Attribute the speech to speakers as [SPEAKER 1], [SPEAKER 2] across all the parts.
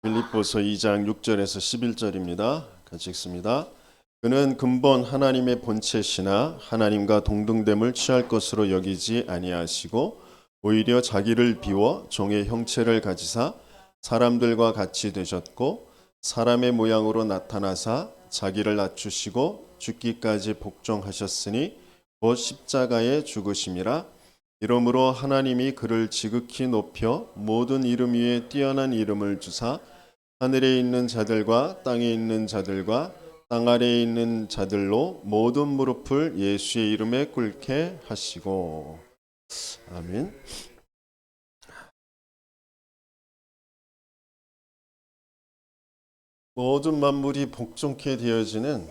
[SPEAKER 1] 빌립보서 2장 6절에서 11절입니다. 같이 읽습니다. 그는 근본 하나님의 본체시나 하나님과 동등됨을 취할 것으로 여기지 아니하시고 오히려 자기를 비워 종의 형체를 가지사 사람들과 같이 되셨고 사람의 모양으로 나타나사 자기를 낮추시고 죽기까지 복종하셨으니 곧 십자가에 죽으심이라. 이러므로 하나님이 그를 지극히 높여 모든 이름 위에 뛰어난 이름을 주사 하늘에 있는 자들과 땅에 있는 자들과 땅 아래에 있는 자들로 모든 무릎을 예수의 이름에 꿇게 하시고. 아멘. 모든 만물이 복종케 되어지는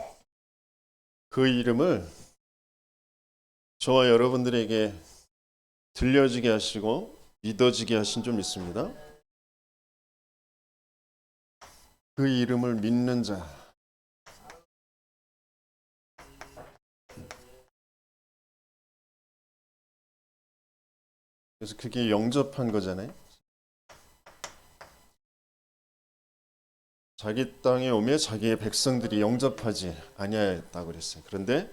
[SPEAKER 1] 그 이름을 저와 여러분들에게 들려지게 하시고 믿어지게 하신 줄 믿습니다. 그 이름을 믿는 자. 그래서 그게 영접한 거잖아요. 자기 땅에 오며 자기의 백성들이 영접하지 아니하였다고 그랬어요. 그런데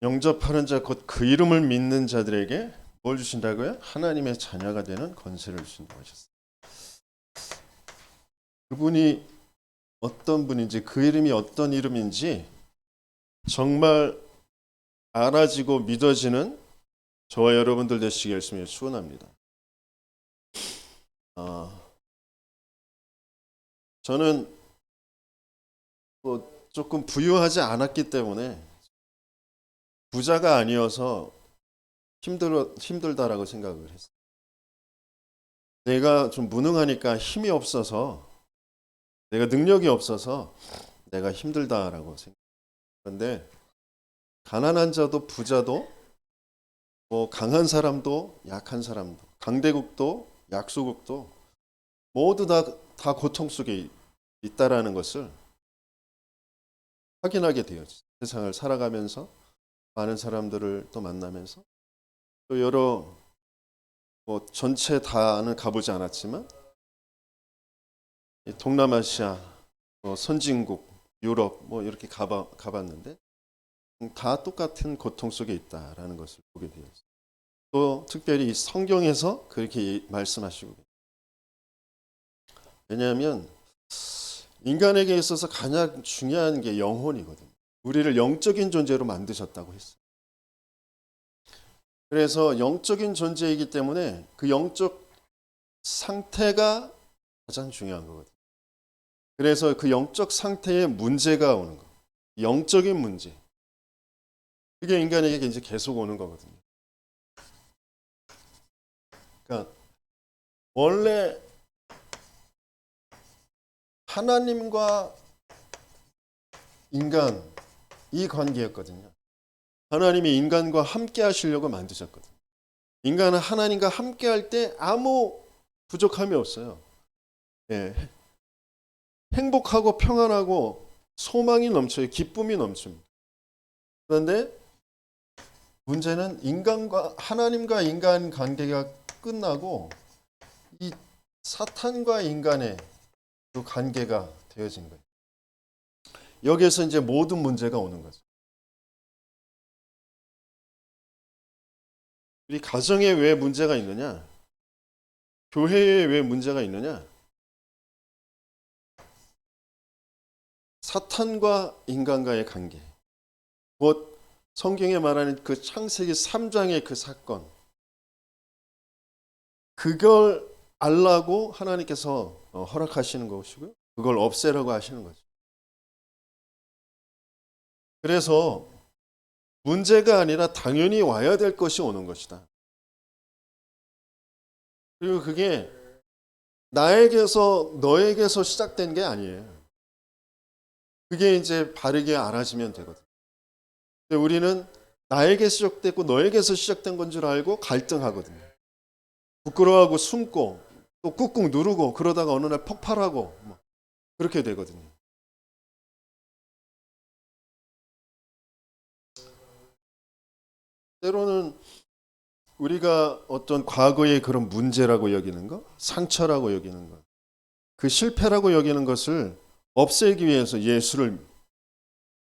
[SPEAKER 1] 영접하는 자, 곧 그 이름을 믿는 자들에게 뭘 주신다고요? 하나님의 자녀가 되는 권세를 주신다고 하셨어요. 그분이 어떤 분인지, 그 이름이 어떤 이름인지 정말 알아지고 믿어지는 저와 여러분들 되시길 열심히 축원합니다. 저는 조금 부유하지 않았기 때문에 부자가 아니어서 힘들다라고 생각을 했어요. 내가 좀 무능하니까 힘이 없어서, 내가 능력이 없어서 내가 힘들다라고 생각해요. 그런데 가난한 자도 부자도 강한 사람도 약한 사람도 강대국도 약소국도 모두 다 고통 속에 있다라는 것을 확인하게 돼요. 세상을 살아가면서 많은 사람들을 또 만나면서 또 여러 전체 다는 가보지 않았지만 동남아시아, 선진국, 유럽 이렇게 가봤는데 다 똑같은 고통 속에 있다라는 것을 보게 되었어요. 또 특별히 성경에서 그렇게 말씀하시고 계세요. 왜냐하면 인간에게 있어서 가장 중요한 게 영혼이거든요. 우리를 영적인 존재로 만드셨다고 했어요. 그래서 영적인 존재이기 때문에 그 영적 상태가 가장 중요한 거거든요. 그래서 그 영적 상태에 문제가 오는 거, 영적인 문제, 그게 인간에게 이제 계속 오는 거거든요. 그러니까 원래 하나님과 인간 이 관계였거든요. 하나님이 인간과 함께 하시려고 만드셨거든요. 인간은 하나님과 함께 할 때 아무 부족함이 없어요. 예. 행복하고 평안하고 소망이 넘쳐요. 기쁨이 넘칩니다. 그런데 문제는 하나님과 인간 관계가 끝나고 이 사탄과 인간의 그 관계가 되어진 거예요. 여기에서 이제 모든 문제가 오는 거죠. 우리 가정에 왜 문제가 있느냐? 교회에 왜 문제가 있느냐? 사탄과 인간과의 관계. 곧 성경에 말하는 그 창세기 3장의 그 사건. 그걸 알라고 하나님께서 허락하시는 것이고요. 그걸 없애라고 하시는 거죠. 그래서 문제가 아니라 당연히 와야 될 것이 오는 것이다. 그리고 그게 나에게서 너에게서 시작된 게 아니에요. 그게 이제 바르게 알아지면 되거든. 근데 우리는 나에게 시작됐고 너에게서 시작된 건 줄 알고 갈등하거든요. 부끄러워하고 숨고 또 꾹꾹 누르고 그러다가 어느 날 폭발하고 그렇게 되거든요. 때로는 우리가 어떤 과거의 그런 문제라고 여기는 거, 상처라고 여기는 거, 그 실패라고 여기는 것을 없애기 위해서 예수를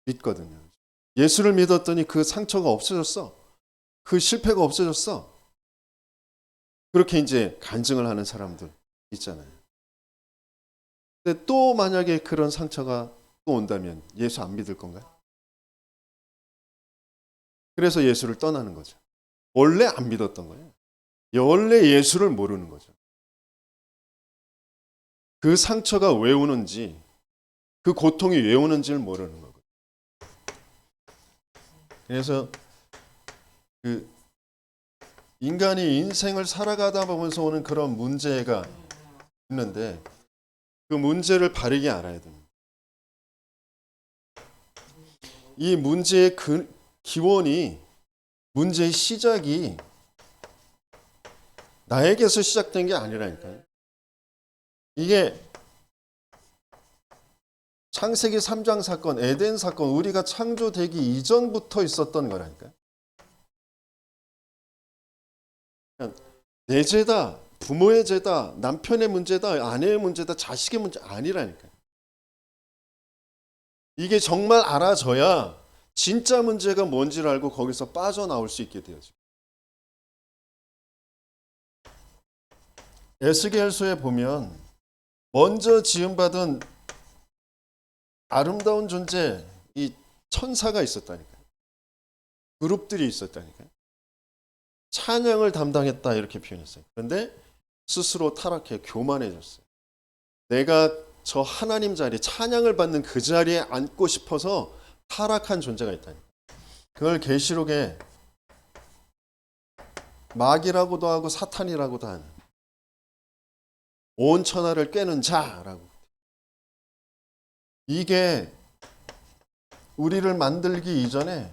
[SPEAKER 1] 믿거든요. 예수를 믿었더니 그 상처가 없어졌어. 그 실패가 없어졌어. 그렇게 이제 간증을 하는 사람들 있잖아요. 근데 또 만약에 그런 상처가 또 온다면 예수 안 믿을 건가요? 그래서 예수를 떠나는 거죠. 원래 안 믿었던 거예요. 원래 예수를 모르는 거죠. 그 상처가 왜 오는지, 그 고통이 왜 오는지를 모르는 거거든요. 그래서 그 인간이 인생을 살아가다 보면서 오는 그런 문제가 있는데 그 문제를 바르게 알아야 됩니다. 이 문제의 기원이, 문제의 시작이 나에게서 시작된 게 아니라니까요. 이게 창세기 3장 사건, 에덴 사건, 우리가 창조되기 이전부터 있었던 거라니까요. 내 죄다, 부모의 죄다, 남편의 문제다, 아내의 문제다, 자식의 문제 아니라니까요. 이게 정말 알아져야 진짜 문제가 뭔지를 알고 거기서 빠져나올 수 있게 되어져. 에스겔서에 보면 먼저 지음받은 아름다운 존재, 이 천사가 있었다니까요. 그룹들이 있었다니까요. 찬양을 담당했다 이렇게 표현했어요. 그런데 스스로 타락해 교만해졌어요. 내가 저 하나님 자리, 찬양을 받는 그 자리에 앉고 싶어서 타락한 존재가 있다니까요. 그걸 계시록에 마귀라고도 하고 사탄이라고도 하는 온 천하를 꿰는 자라고. 이게 우리를 만들기 이전에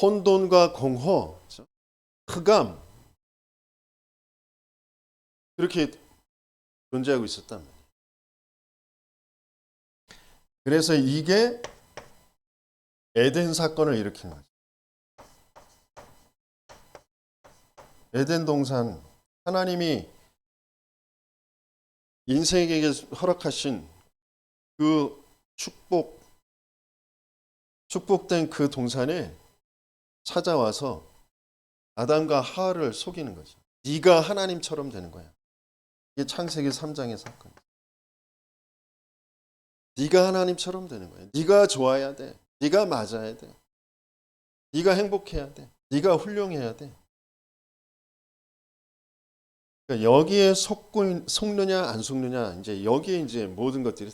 [SPEAKER 1] 혼돈과 공허, 흑암 그렇게 존재하고 있었단 말이에요. 그래서 이게 에덴 사건을 일으킨 거죠. 에덴 동산, 하나님이 인생에게 허락하신 그 축복된 그 동산에 찾아와서 아담과 하와를 속이는 거죠. 네가 하나님처럼 되는 거야. 이게 창세기 3장의 사건. 네가 하나님처럼 되는 거야. 네가 좋아야 돼. 네가 맞아야 돼. 네가 행복해야 돼. 네가 훌륭해야 돼. 그러니까 여기에 속느냐 안 속느냐, 이제 여기에 이제 모든 것들이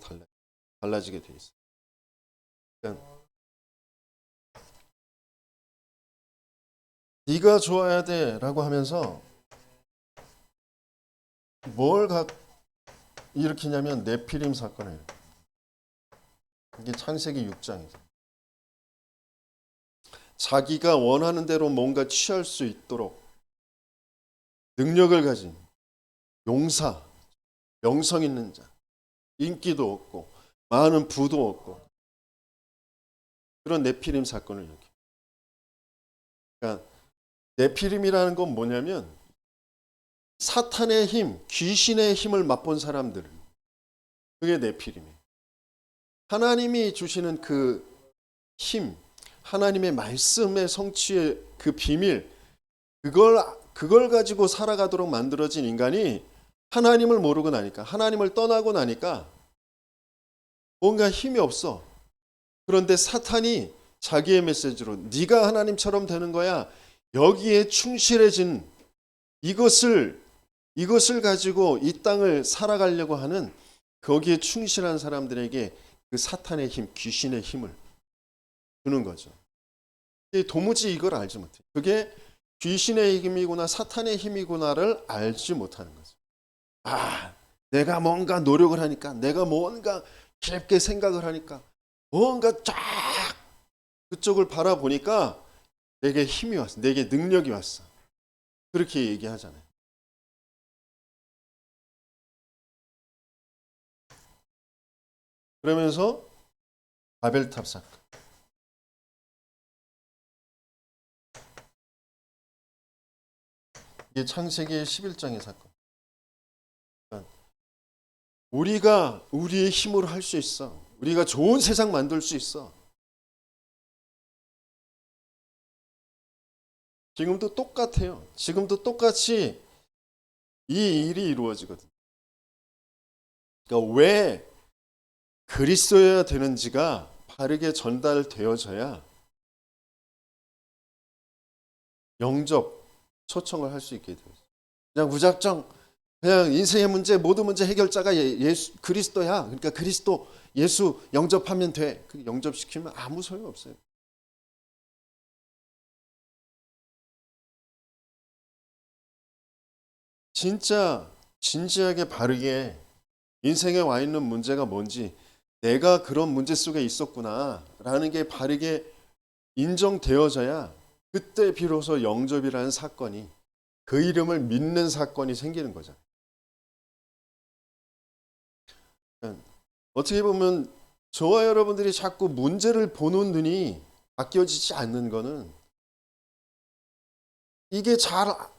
[SPEAKER 1] 달라지게 돼 있어. 그러니까 네가 좋아야 돼라고 하면서 뭘 일으키냐면 네피림 사건을. 이게 창세기 6장이죠. 자기가 원하는 대로 뭔가 취할 수 있도록 능력을 가진 용사, 명성 있는 자, 인기도 없고 많은 부도 없고 그런 네피림 사건을 일으켜. 그러니까 네피림이라는 건 뭐냐면 사탄의 힘, 귀신의 힘을 맛본 사람들, 그게 네피림이에요. 하나님이 주시는 그 힘, 하나님의 말씀의 성취의 그 비밀, 그걸 가지고 살아가도록 만들어진 인간이 하나님을 모르고 나니까, 하나님을 떠나고 나니까 뭔가 힘이 없어. 그런데 사탄이 자기의 메시지로 네가 하나님처럼 되는 거야. 여기에 충실해진 이것을 가지고 이 땅을 살아가려고 하는, 거기에 충실한 사람들에게 그 사탄의 힘, 귀신의 힘을 주는 거죠. 도무지 이걸 알지 못해. 그게 귀신의 힘이구나 사탄의 힘이구나를 알지 못하는 거죠. 아, 내가 뭔가 노력을 하니까, 내가 뭔가 깊게 생각을 하니까, 뭔가 쫙 그쪽을 바라보니까 내게 힘이 왔어. 내게 능력이 왔어. 그렇게 얘기하잖아요. 그러면서 바벨탑 사건. 이게 창세기 11장의 사건. 우리가 우리의 힘으로 할 수 있어. 우리가 좋은 세상 만들 수 있어. 지금도 똑같아요. 지금도 똑같이 이 일이 이루어지거든요. 그러니까 왜 그리스도여야 되는지가 바르게 전달되어져야 영접 초청을 할 수 있게 돼요. 그냥 무작정 그냥 인생의 문제 모든 문제 해결자가 예수 그리스도야. 그러니까 그리스도 예수 영접하면 돼. 영접시키면 아무 소용 없어요. 진짜 진지하게 바르게 인생에 와 있는 문제가 뭔지 내가 그런 문제 속에 있었구나라는 게 바르게 인정되어져야 그때 비로소 영접이라는 사건이 그 이름을 믿는 사건이 생기는 거죠. 어떻게 보면 저와 여러분들이 자꾸 문제를 보는 눈이 바뀌어지지 않는 거는 이게 잘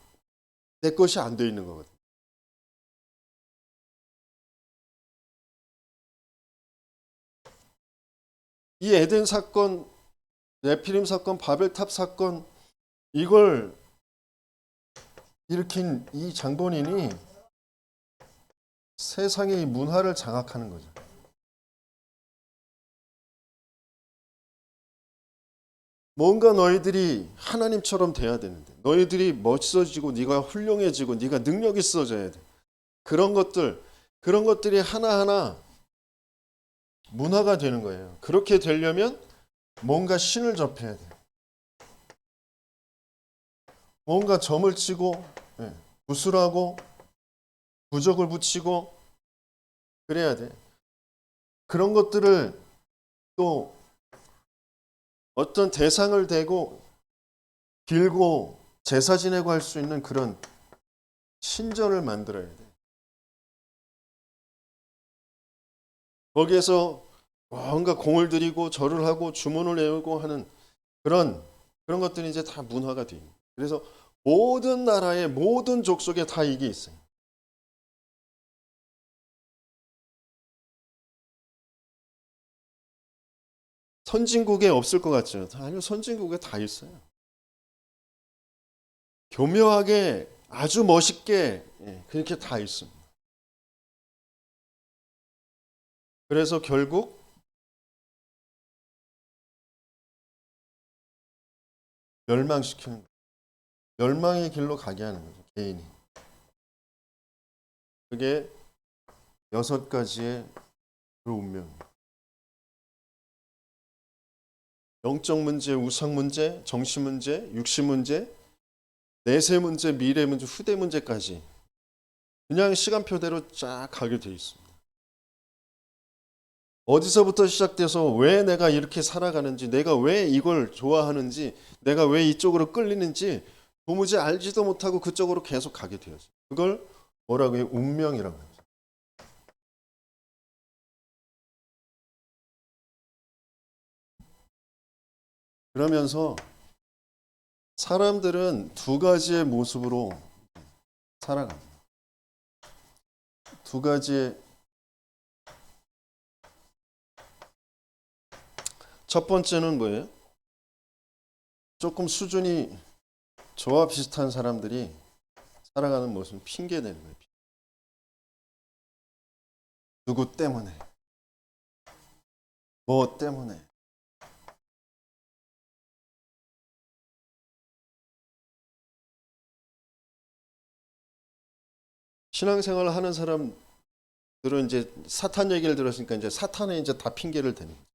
[SPEAKER 1] 내 것이 안 돼 있는 거거든요. 이 에덴 사건, 네피림 사건, 바벨탑 사건 이걸 일으킨 이 장본인이 세상의 이 문화를 장악하는 거죠. 뭔가 너희들이 하나님처럼 돼야 되는데 너희들이 멋있어지고 네가 훌륭해지고 네가 능력 있어져야 돼. 그런 것들이 하나하나 문화가 되는 거예요. 그렇게 되려면 뭔가 신을 접해야 돼. 뭔가 점을 치고 구슬하고 부적을 붙이고 그래야 돼. 그런 것들을 또 어떤 대상을 대고 빌고 제사 지내고 할 수 있는 그런 신전을 만들어야 돼. 거기에서 뭔가 공을 들이고 절을 하고 주문을 외우고 하는 그런 것들이 이제 다 문화가 돼요. 그래서 모든 나라의 모든 족속에 다 이게 있어요. 선진국에 없을 것 같죠? 아니요, 선진국에 다 있어요. 교묘하게 아주 멋있게 그렇게 다 있습니다. 그래서 결국 멸망시키는 거예요. 멸망의 길로 가게 하는 거죠, 개인이. 그게 6가지의 그 운명입니다. 영적 문제, 우상 문제, 정신 문제, 육신 문제, 내세 문제, 미래 문제, 후대 문제까지 그냥 시간표대로 쫙 가게 돼 있습니다. 어디서부터 시작돼서 왜 내가 이렇게 살아가는지, 내가 왜 이걸 좋아하는지, 내가 왜 이쪽으로 끌리는지 도무지 알지도 못하고 그쪽으로 계속 가게 되어요. 그걸 뭐라고 해요? 운명이라고 해요. 그러면서 사람들은 2가지의 모습으로 살아갑니다. 2가지의 첫 번째는 뭐예요? 조금 수준이 저와 비슷한 사람들이 살아가는 모습은 핑계 대는 거예요. 누구 때문에, 뭐 때문에. 신앙생활을 하는 사람들은 이제 사탄 얘기를 들었으니까 이제 사탄에 이제 다 핑계를 대는 거예요.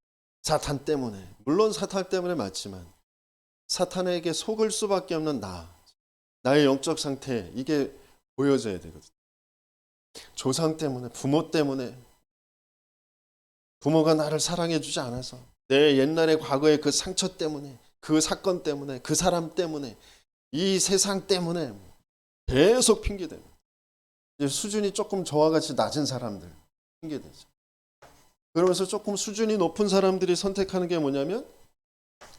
[SPEAKER 1] 사탄 때문에. 물론 사탄 때문에 맞지만 사탄에게 속을 수밖에 없는 나의 영적 상태 이게 보여져야 되거든요. 조상 때문에, 부모 때문에, 부모가 나를 사랑해주지 않아서, 내 옛날의 과거의 그 상처 때문에, 그 사건 때문에, 그 사람 때문에, 이 세상 때문에 계속 핑계대요. 수준이 조금 저와 같이 낮은 사람들 핑계대죠. 그러면서 조금 수준이 높은 사람들이 선택하는 게 뭐냐면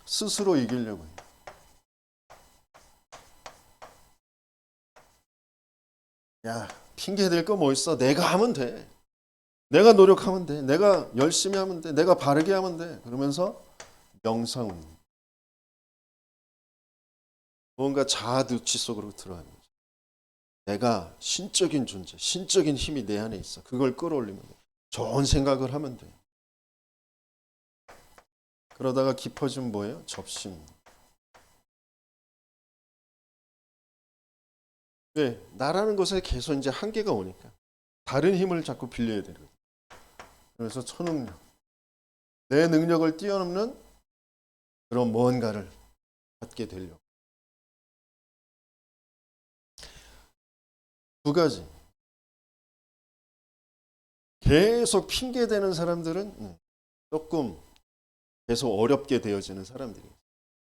[SPEAKER 1] 스스로 이기려고 해요. 야, 핑계댈 거 뭐 있어? 내가 하면 돼. 내가 노력하면 돼. 내가 열심히 하면 돼. 내가 바르게 하면 돼. 그러면서 명상은 뭔가 자아도취 속으로 들어가는 거죠. 내가 신적인 존재, 신적인 힘이 내 안에 있어. 그걸 끌어올리면 돼. 좋은 생각을 하면 돼. 그러다가 깊어지면 뭐예요? 접심. 왜? 나라는 것에 계속 이제 한계가 오니까 다른 힘을 자꾸 빌려야 되거든. 그래서 초능력, 내 능력을 뛰어넘는 그런 뭔가를 갖게 되려고. 두 가지. 계속 핑계대는 사람들은 조금 계속 어렵게 되어지는 사람들이에요.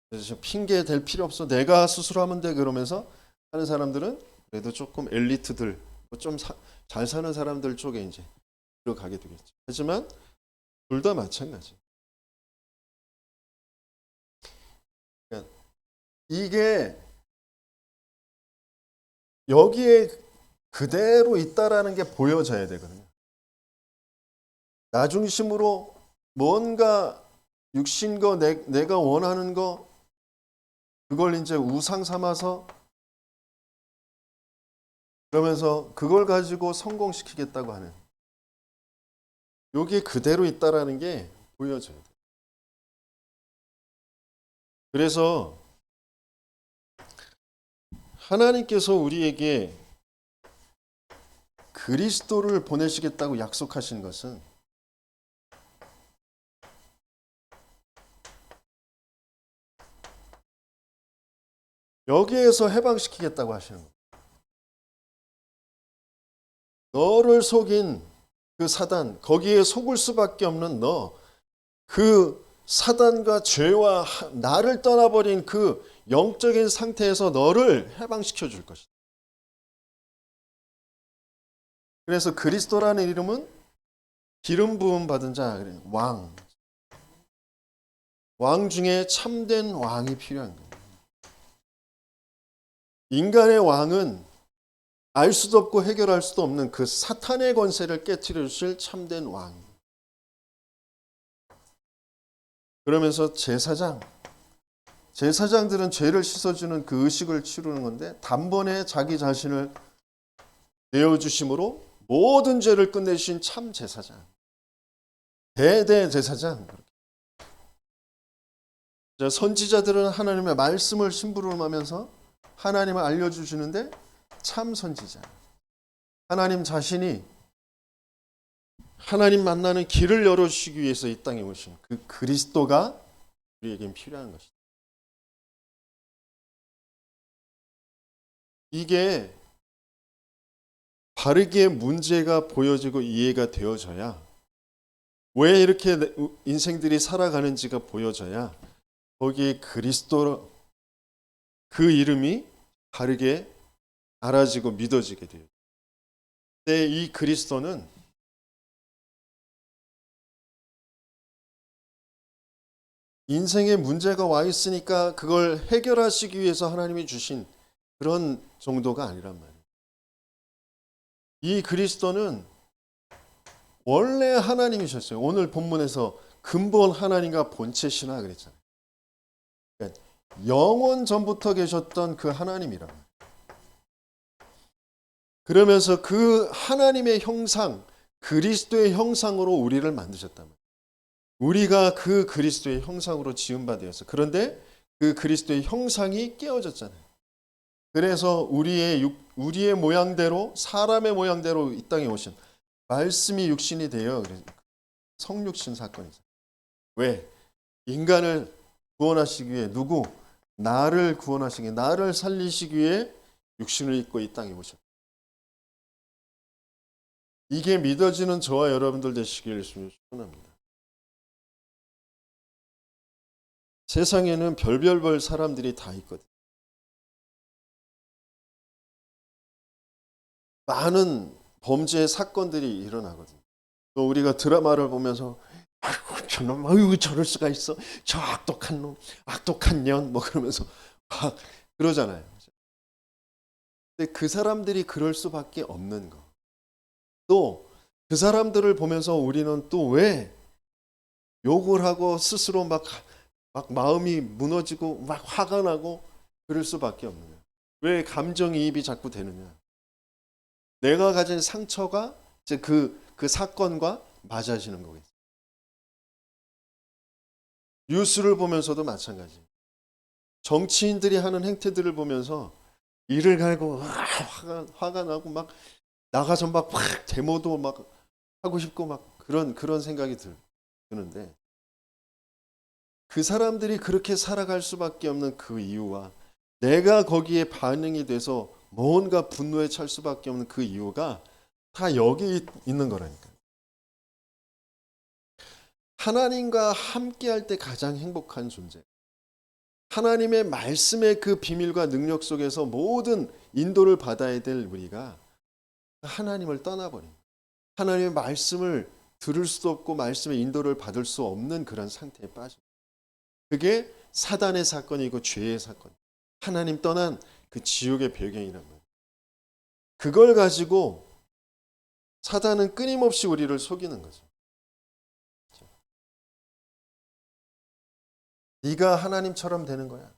[SPEAKER 1] 그래서 핑계 댈 필요 없어. 내가 스스로 하면 돼. 그러면서 하는 사람들은 그래도 조금 엘리트들, 좀 잘 사는 사람들 쪽에 이제 들어가게 되겠죠. 하지만 둘 다 마찬가지. 그러니까 이게 여기에 그대로 있다라는 게 보여져야 되거든요. 나 중심으로 뭔가 육신거 내가 원하는 거 그걸 이제 우상 삼아서 그러면서 그걸 가지고 성공시키겠다고 하는 여기에 그대로 있다라는 게 보여져야 돼요. 그래서 하나님께서 우리에게 그리스도를 보내시겠다고 약속하신 것은 여기에서 해방시키겠다고 하시는 거예요. 너를 속인 그 사단, 거기에 속을 수밖에 없는 너, 그 사단과 죄와 나를 떠나버린 그 영적인 상태에서 너를 해방시켜 줄 것이다. 그래서 그리스도라는 이름은 기름 부음 받은 자, 왕. 왕 중에 참된 왕이 필요한 거예요. 인간의 왕은 알 수도 없고 해결할 수도 없는 그 사탄의 권세를 깨트려 주실 참된 왕. 그러면서 제사장들은 죄를 씻어주는 그 의식을 치르는 건데 단번에 자기 자신을 내어주심으로 모든 죄를 끝내신 참 제사장. 대제사장. 선지자들은 하나님의 말씀을 심부름하면서 하나님을 알려주시는데 참 선지자. 하나님 자신이 하나님 만나는 길을 열어주시기 위해서 이 땅에 오신 그 그리스도가 우리에겐 필요한 것이다. 이게 바르게 문제가 보여지고 이해가 되어져야 왜 이렇게 인생들이 살아가는지가 보여져야 거기에 그리스도 그 이름이 바르게 알아지고 믿어지게 돼요. 근데 이 그리스도는 인생에 문제가 와 있으니까 그걸 해결하시기 위해서 하나님이 주신 그런 정도가 아니란 말이에요. 이 그리스도는 원래 하나님이셨어요. 오늘 본문에서 근본 하나님과 본체시나 그랬잖아요. 그러니까 영원 전부터 계셨던 그 하나님이라. 그러면서 그 하나님의 형상, 그리스도의 형상으로 우리를 만드셨단 말이에요. 우리가 그 그리스도의 형상으로 지음바 되었어요. 그런데 그 그리스도의 형상이 깨어졌잖아요. 그래서 우리의 모양대로 사람의 모양대로 이 땅에 오신 말씀이 육신이 되어 성육신 사건이죠. 왜? 인간을 구원하시기 위해 누구? 나를 구원하시기 위해 나를 살리시기 위해 육신을 입고 이 땅에 오셨다. 이게 믿어지는 저와 여러분들 되시기를 축원합니다. 세상에는 별별별 사람들이 다 있거든. 많은 범죄 사건들이 일어나거든. 또 우리가 드라마를 보면서 아이고 저놈, 아이고 저럴 수가 있어, 저 악독한 놈, 악독한 년, 뭐 그러면서 막 그러잖아요. 근데 그 사람들이 그럴 수밖에 없는 거. 또 그 사람들을 보면서 우리는 또 왜 욕을 하고 스스로 막 마음이 무너지고 막 화가 나고 그럴 수밖에 없느냐? 왜 감정이입이 자꾸 되느냐? 내가 가진 상처가 이제 그 사건과 맞아지는 거겠죠. 뉴스를 보면서도 마찬가지. 정치인들이 하는 행태들을 보면서 이를 갈고 화가 나고 막 나가서 막 데모도 막 하고 싶고 막 그런 생각이 드는데 그 사람들이 그렇게 살아갈 수밖에 없는 그 이유와 내가 거기에 반응이 돼서 뭔가 분노에 찰 수밖에 없는 그 이유가 다 여기 있는 거라니까. 하나님과 함께할 때 가장 행복한 존재. 하나님의 말씀의 그 비밀과 능력 속에서 모든 인도를 받아야 될 우리가 하나님을 떠나버린, 하나님의 말씀을 들을 수도 없고 말씀의 인도를 받을 수 없는 그런 상태에 빠져. 그게 사단의 사건이고 죄의 사건. 하나님 떠난 그 지옥의 배경이란 말이에요. 그걸 가지고 사단은 끊임없이 우리를 속이는 거죠. 네가 하나님처럼 되는 거야.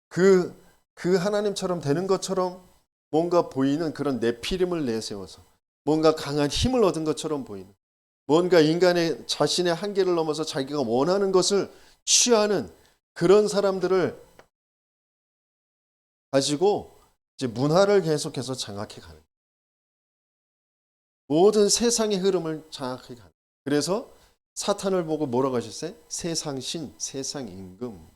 [SPEAKER 1] 그 하나님처럼 되는 것처럼 뭔가 보이는 그런 내피림을 내세워서 뭔가 강한 힘을 얻은 것처럼 보이는 뭔가 인간의 자신의 한계를 넘어서 자기가 원하는 것을 취하는 그런 사람들을 가지고 이제 문화를 계속해서 장악해 가는 모든 세상의 흐름을 장악해 가는. 그래서 사탄을 보고 뭐라고 하셨어요? 세상신, 세상임금,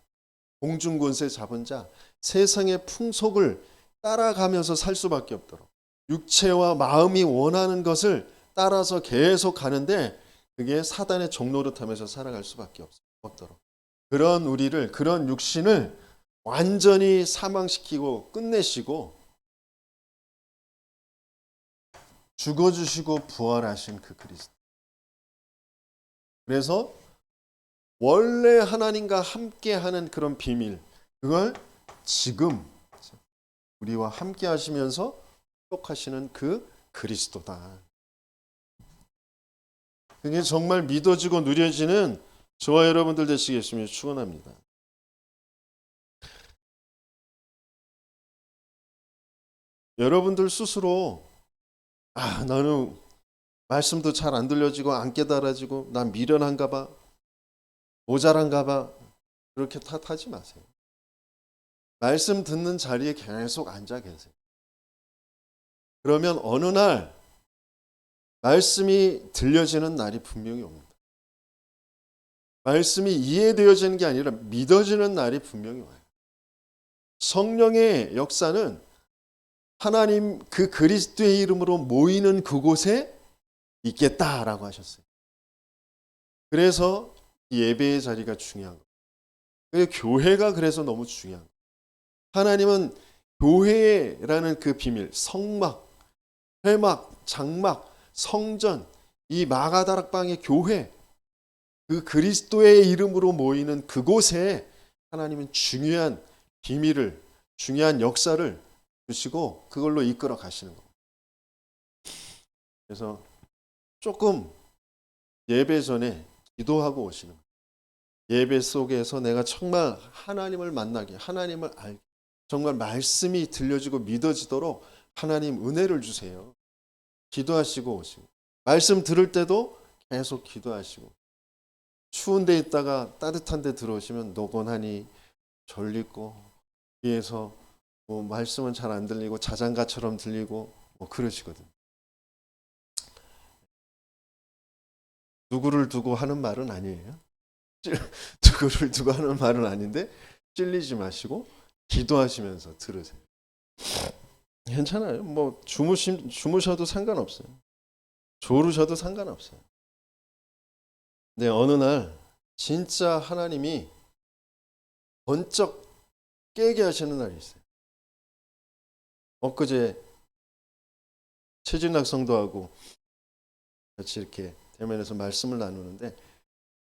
[SPEAKER 1] 공중권세 잡은 자, 세상의 풍속을 따라가면서 살 수밖에 없도록 육체와 마음이 원하는 것을 따라서 계속 가는데 그게 사단의 종노릇하면서 살아갈 수밖에 없도록 그런 우리를, 그런 육신을 완전히 사망시키고 끝내시고 죽어주시고 부활하신 그 그리스도. 그래서 원래 하나님과 함께하는 그런 비밀, 그걸 지금 우리와 함께 하시면서 회복하시는 그 그리스도다. 그게 정말 믿어지고 누려지는 저와 여러분들 되시겠으면 축원합니다. 여러분들 스스로 나는 말씀도 잘 안 들려지고 안 깨달아지고 난 미련한가 봐, 모자란가 봐, 그렇게 탓하지 마세요. 말씀 듣는 자리에 계속 앉아 계세요. 그러면 어느 날 말씀이 들려지는 날이 분명히 옵니다. 말씀이 이해되어지는 게 아니라 믿어지는 날이 분명히 와요. 성령의 역사는 하나님 그 그리스도의 이름으로 모이는 그곳에 있겠다라고 하셨어요. 그래서 예배의 자리가 중요한 거예요. 교회가 그래서 너무 중요한 거예요. 하나님은 교회라는 그 비밀, 성막, 회막, 장막, 성전, 이 마가다락방의 교회, 그 그리스도의 이름으로 모이는 그곳에 하나님은 중요한 비밀을, 중요한 역사를 주시고 그걸로 이끌어 가시는 겁니다. 그래서 조금 예배 전에 기도하고 오시는 거예요. 예배 속에서 내가 정말 하나님을 만나게, 하나님을 알게, 정말 말씀이 들려지고 믿어지도록 하나님 은혜를 주세요. 기도하시고 오시고, 말씀 들을 때도 계속 기도하시고, 추운 데 있다가 따뜻한 데 들어오시면 노곤하니 졸리고 위에서 뭐 말씀은 잘 안 들리고 자장가처럼 들리고 뭐 그러시거든요. 누구를 두고 하는 말은 아니에요. 누구를 두고 하는 말은 아닌데 찔리지 마시고 기도하시면서 들으세요. 괜찮아요. 뭐 주무셔도 상관없어요. 졸으셔도 상관없어요. 근데 어느 날 진짜 하나님이 번쩍 깨게 하시는 날이 있어요. 엊그제 최진락 성도하고 같이 이렇게 대면에서 말씀을 나누는데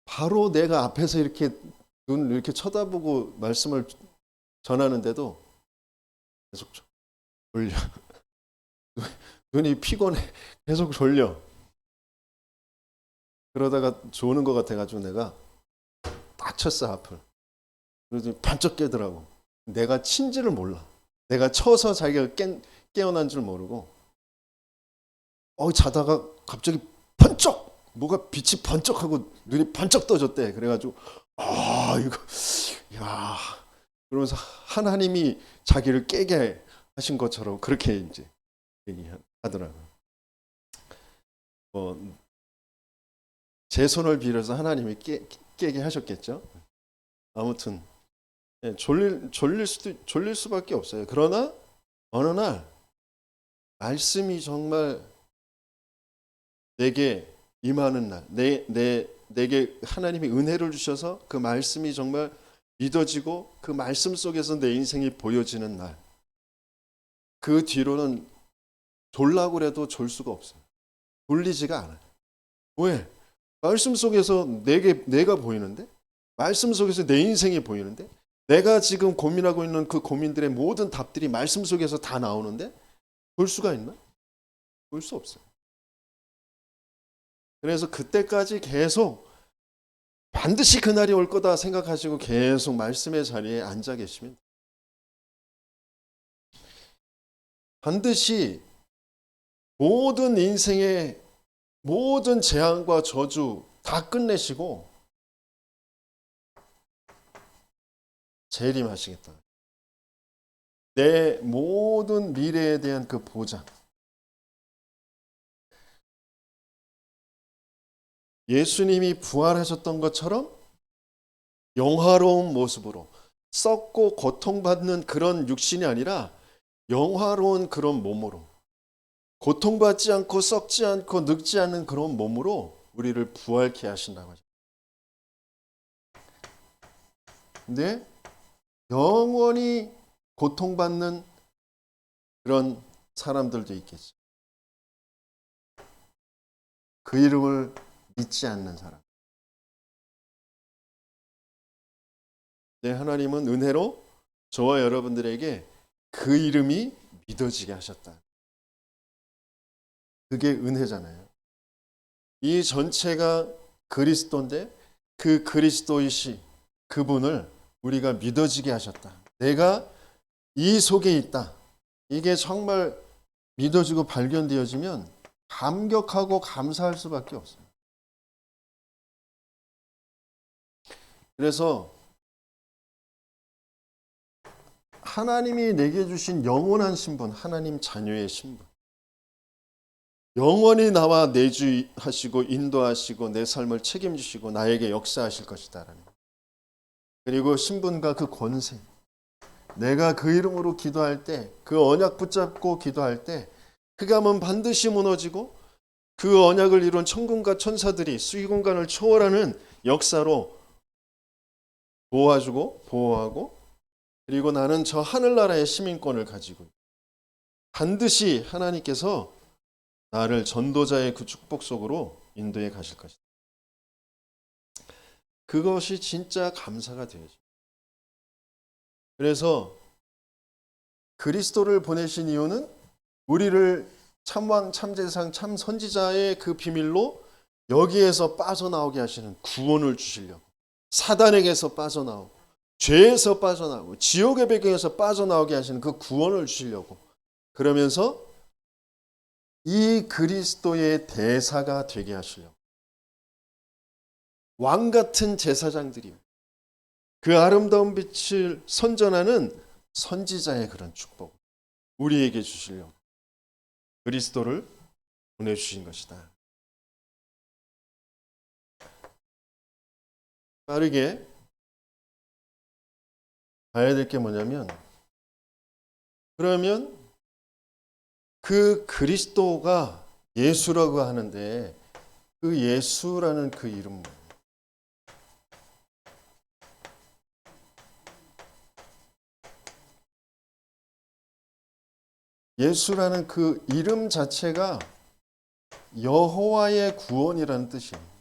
[SPEAKER 1] 바로 내가 앞에서 이렇게 눈을 이렇게 쳐다보고 말씀을 전하는데도 계속 졸려. 눈이 피곤해. 계속 졸려. 그러다가 조는 것 같아가지고 내가 딱 쳤어, 앞을. 그래서 반짝 깨더라고. 내가 친지를 몰라. 내가 쳐서 자기가 깨어난 줄 모르고 자다가 갑자기 번쩍 뭐가 빛이 번쩍하고 눈이 번쩍 떠졌대. 그래가지고 이거 야 그러면서 하나님이 자기를 깨게 하신 것처럼 그렇게 이제 얘기하더라고요. 제 손을 빌어서 하나님이 깨게 하셨겠죠. 아무튼 졸릴 수밖에 없어요. 그러나 어느 날 말씀이 정말 내게 임하는 날, 내게 하나님이 은혜를 주셔서 그 말씀이 정말 믿어지고 그 말씀 속에서 내 인생이 보여지는 날, 그 뒤로는 졸라고 해도 졸 수가 없어요. 졸리지가 않아요. 왜? 말씀 속에서 내가 보이는데, 말씀 속에서 내 인생이 보이는데, 내가 지금 고민하고 있는 그 고민들의 모든 답들이 말씀 속에서 다 나오는데 볼 수가 있나? 볼 수 없어요. 그래서 그때까지 계속 반드시 그날이 올 거다 생각하시고 계속 말씀의 자리에 앉아 계시면 반드시 모든 인생의 모든 재앙과 저주 다 끝내시고 재림하시겠다. 내 모든 미래에 대한 그 보장. 예수님이 부활하셨던 것처럼 영화로운 모습으로 썩고 고통받는 그런 육신이 아니라 영화로운 그런 몸으로 고통받지 않고 썩지 않고 늙지 않는 그런 몸으로 우리를 부활케 하신다고 하죠. 근데 영원히 고통받는 그런 사람들도 있겠죠. 그 이름을 믿지 않는 사람. 네, 하나님은 은혜로 저와 여러분들에게 그 이름이 믿어지게 하셨다. 그게 은혜잖아요. 이 전체가 그리스도인데 그 그리스도이시 그분을 우리가 믿어지게 하셨다. 내가 이 속에 있다. 이게 정말 믿어지고 발견되어지면 감격하고 감사할 수밖에 없어요. 그래서 하나님이 내게 주신 영원한 신분, 하나님 자녀의 신분. 영원히 나와 내주하시고 인도하시고 내 삶을 책임지시고 나에게 역사하실 것이다. 그리고 신분과 그 권세. 내가 그 이름으로 기도할 때, 그 언약 붙잡고 기도할 때 흑암은 반드시 무너지고 그 언약을 이룬 천군과 천사들이 수위공간을 초월하는 역사로 도와주고 보호하고 그리고 나는 저 하늘나라의 시민권을 가지고 반드시 하나님께서 나를 전도자의 그 축복 속으로 인도해 가실 것이다. 그것이 진짜 감사가 되어져. 그래서 그리스도를 보내신 이유는 우리를 참왕, 참제상, 참선지자의 그 비밀로 여기에서 빠져나오게 하시는 구원을 주시려고 사단에게서 빠져나오고 죄에서 빠져나오고 지옥의 배경에서 빠져나오게 하시는 그 구원을 주시려고 그러면서 이 그리스도의 대사가 되게 하시려고 왕 같은 제사장들이 그 아름다운 빛을 선전하는 선지자의 그런 축복 우리에게 주시려고 그리스도를 보내주신 것이다. 빠르게 봐야 될 게 뭐냐면 그러면 그 그리스도가 예수라고 하는데 그 예수라는 그 이름 예수라는 그 이름 자체가 여호와의 구원이라는 뜻이에요.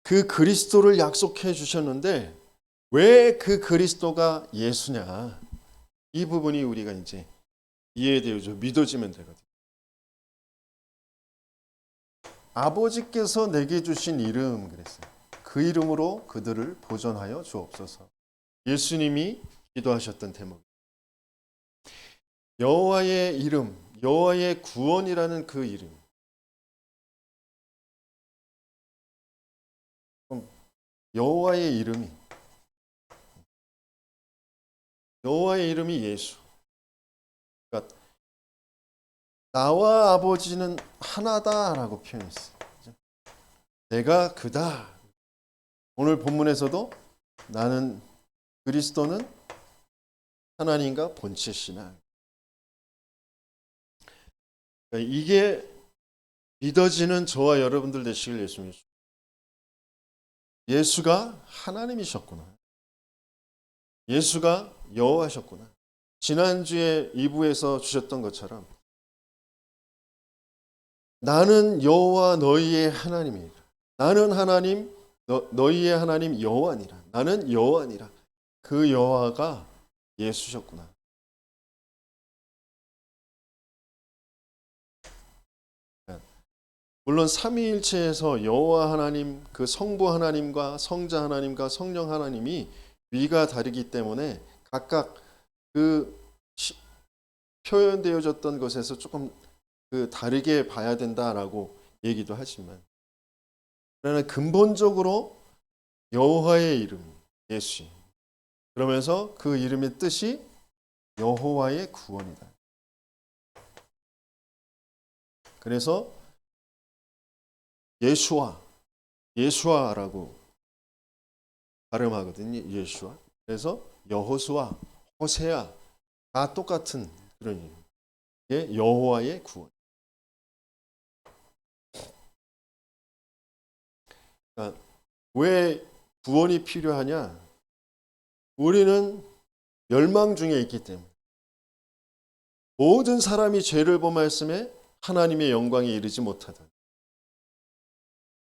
[SPEAKER 1] 그 그리스도를 약속해 주셨는데 왜 그 그리스도가 예수냐? 이 부분이 우리가 이제 이해되죠. 믿어지면 되거든요. 아버지께서 내게 주신 이름 그랬어요. 그 이름으로 그들을 보존하여 주옵소서. 예수님이 기도하셨던 대목. 여호와의 이름, 여호와의 구원이라는 그 이름. 여호와의 이름이 예수. 그러니까 나와 아버지는 하나다라고 표현했어요. 내가 그다. 오늘 본문에서도 나는 그리스도는 하나님과 본체시나. 그러니까 이게 믿어지는 저와 여러분들 되시길 예수님. 예수가 하나님이셨구나. 예수가 여호와셨구나. 지난주에 2부에서 주셨던 것처럼 나는 여호와 너희의 하나님이라. 나는 하나님 너희의 하나님 여호와니라. 나는 여호와니라. 그 여호와가 예수셨구나. 물론 삼위일체에서 여호와 하나님, 그 성부 하나님과 성자 하나님과 성령 하나님이 위가 다르기 때문에 각각 그 표현되어졌던 것에서 조금 그 다르게 봐야 된다라고 얘기도 하지만, 그러나 근본적으로 여호와의 이름 예수. 그러면서 그 이름의 뜻이 여호와의 구원이다. 그래서 예수아라고 발음하거든요. 예수아. 그래서 여호수아, 호세아 다 똑같은 그런 이름. 여호와의 구원. 그러니까 왜 구원이 필요하냐? 우리는 멸망 중에 있기 때문에 모든 사람이 죄를 범하였음에 하나님의 영광에 이르지 못하다.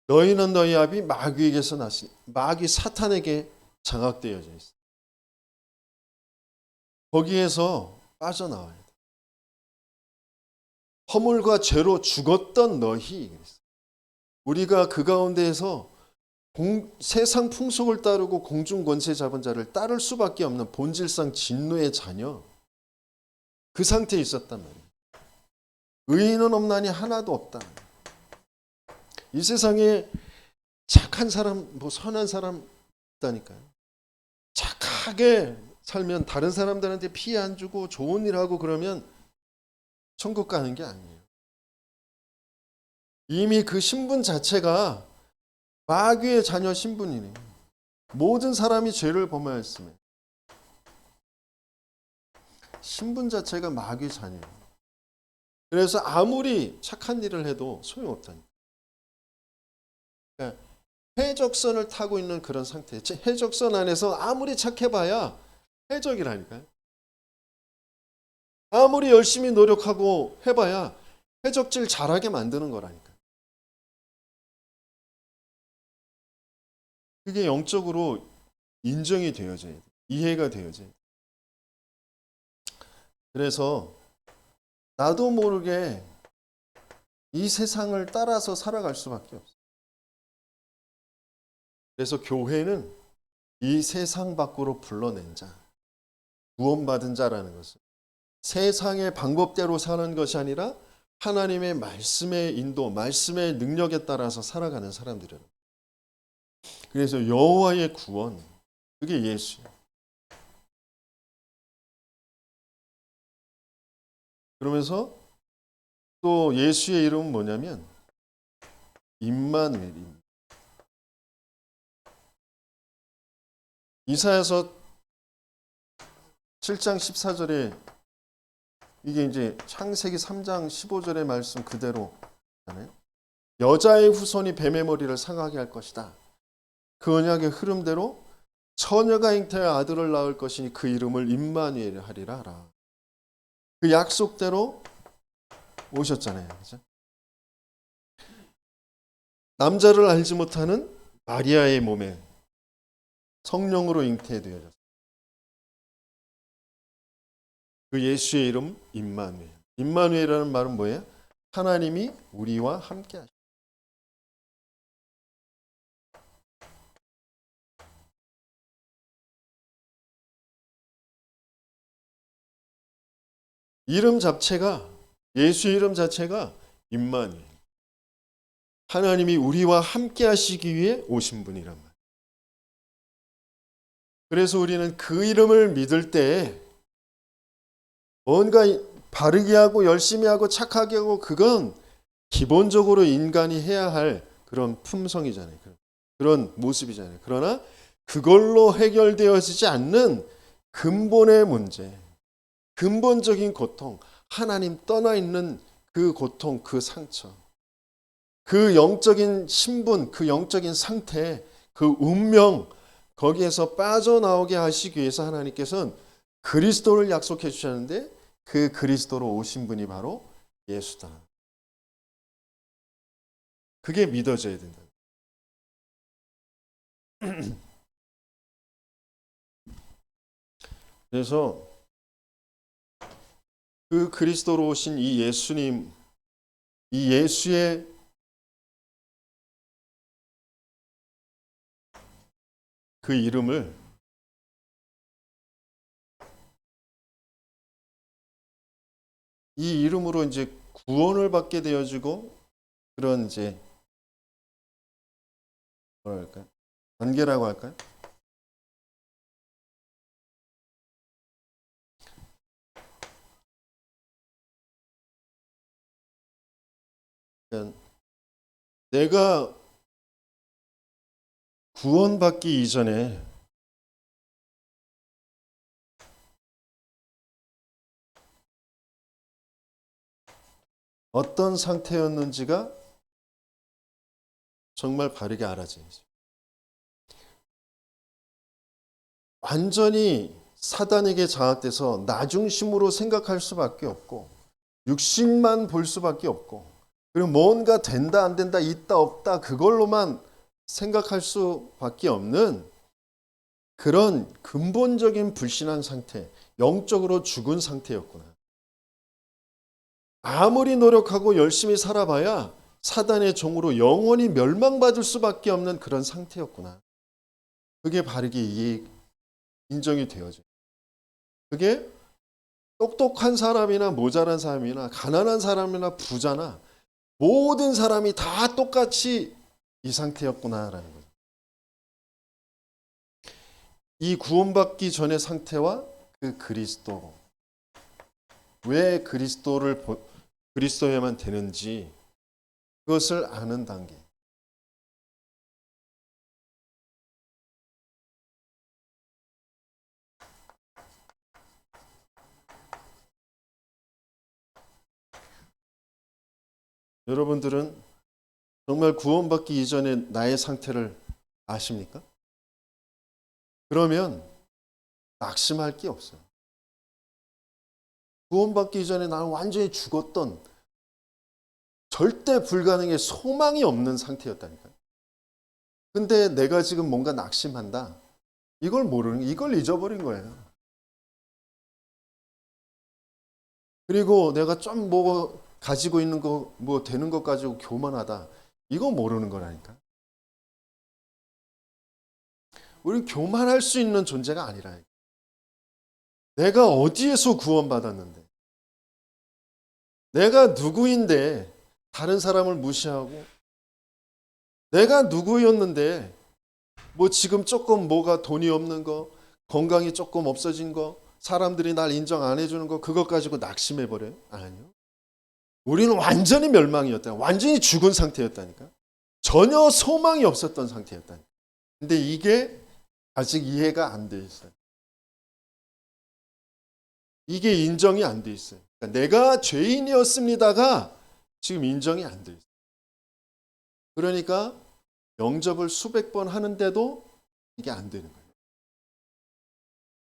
[SPEAKER 1] 너희는 너희 아비 마귀에게서 났으니 마귀 사탄에게 장악되어져 있어. 거기에서 빠져나와야 돼. 허물과 죄로 죽었던 너희. 우리가 그 가운데에서 세상 풍속을 따르고 공중 권세 잡은 자를 따를 수밖에 없는 본질상 진노의 자녀. 그 상태에 있었단 말이에요. 의인은 없나니 하나도 없다. 이 세상에 착한 사람, 선한 사람 있다니까요. 착하게 살면 다른 사람들한테 피해 안 주고 좋은 일 하고 그러면 천국 가는 게 아니에요. 이미 그 신분 자체가 마귀의 자녀 신분이네. 모든 사람이 죄를 범하였으며 신분 자체가 마귀의 자녀예요. 그래서 아무리 착한 일을 해도 소용없다니까. 그러니까 해적선을 타고 있는 그런 상태. 해적선 안에서 아무리 착해봐야 해적이라니까요. 아무리 열심히 노력하고 해봐야 해적질 잘하게 만드는 거라니까요. 그게 영적으로 인정이 되어져야 돼. 이해가 되어져야 돼. 그래서 나도 모르게 이 세상을 따라서 살아갈 수밖에 없어요. 그래서 교회는 이 세상 밖으로 불러낸 자, 구원받은 자라는 것은 세상의 방법대로 사는 것이 아니라 하나님의 말씀의 인도, 말씀의 능력에 따라서 살아가는 사람들이에요. 그래서 여호와의 구원, 그게 예수예요. 그러면서 또 예수의 이름은 뭐냐면 임마누엘입니다. 이사야서 7장 14절에 이게 이제 창세기 3장 15절의 말씀 그대로잖아요. 여자의 후손이 뱀의 머리를 상하게 할 것이다. 그 언약의 흐름대로 처녀가 잉태하여 아들을 낳을 것이니 그 이름을 임마누엘 하리라. 그 약속대로 오셨잖아요. 그렇죠? 남자를 알지 못하는 마리아의 몸에 성령으로 잉태되어졌어요. 그 예수의 이름 임마누엘. 임마누엘이라는 말은 뭐예요? 하나님이 우리와 함께 하시다. 이름 자체가, 예수의 이름 자체가 임마누엘. 하나님이 우리와 함께 하시기 위해 오신 분이란 말이에요. 그래서 우리는 그 이름을 믿을 때 뭔가 바르게 하고 열심히 하고 착하게 하고, 그건 기본적으로 인간이 해야 할 그런 품성이잖아요. 그런 모습이잖아요. 그러나 그걸로 해결되어지지 않는 근본의 문제, 근본적인 고통, 하나님 떠나 있는 그 고통, 그 상처, 그 영적인 신분, 그 영적인 상태, 그 운명, 거기에서 빠져나오게 하시기 위해서 하나님께서는 그리스도를 약속해 주셨는데, 그 그리스도로 오신 분이 바로 예수다. 그게 믿어져야 된다. 그래서 그 그리스도로 오신 이 예수님, 이 예수의 그 이름을 이 이름으로 이제 구원을 받게 되어지고, 그런 이제 뭐랄까요? 관계라고 할까요? 그러니까 내가 구원받기 이전에 어떤 상태였는지가 정말 바르게 알아져야죠. 완전히 사단에게 장악돼서 나 중심으로 생각할 수밖에 없고, 육신만 볼 수밖에 없고, 그리고 뭔가 된다 안 된다 있다 없다 그걸로만 생각할 수밖에 없는 그런 근본적인 불신한 상태, 영적으로 죽은 상태였구나. 아무리 노력하고 열심히 살아봐야 사단의 종으로 영원히 멸망받을 수밖에 없는 그런 상태였구나. 그게 바르게 인정이 되어져. 그게 똑똑한 사람이나 모자란 사람이나 가난한 사람이나 부자나 모든 사람이 다 똑같이 이 상태였구나라는 거죠. 이 구원받기 전의 상태와 그 그리스도, 왜 그리스도에만 되는지 그것을 아는 단계. 여러분들은 정말 구원받기 이전에 나의 상태를 아십니까? 그러면 낙심할 게 없어요. 구원받기 이전에 나는 완전히 죽었던, 절대 불가능의 소망이 없는 상태였다니까요. 근데 내가 지금 뭔가 낙심한다. 이걸 모르는, 이걸 잊어버린 거예요. 그리고 내가 좀 뭐 가지고 있는 거, 뭐 되는 것 가지고 교만하다. 이거 모르는 거라니까. 우리는 교만할 수 있는 존재가 아니라, 내가 어디에서 구원받았는데, 내가 누구인데 다른 사람을 무시하고, 내가 누구였는데 뭐 지금 조금 뭐가 돈이 없는 거, 건강이 조금 없어진 거, 사람들이 날 인정 안 해주는 거, 그것 가지고 낙심해버려요? 아니요. 우리는 완전히 멸망이었다. 완전히 죽은 상태였다니까. 전혀 소망이 없었던 상태였다니까. 근데 이게 아직 이해가 안 돼 있어요. 이게 인정이 안 돼 있어요. 그러니까 내가 죄인이었습니다가 지금 인정이 안 돼 있어요. 그러니까 영접을 수백 번 하는데도 이게 안 되는 거예요.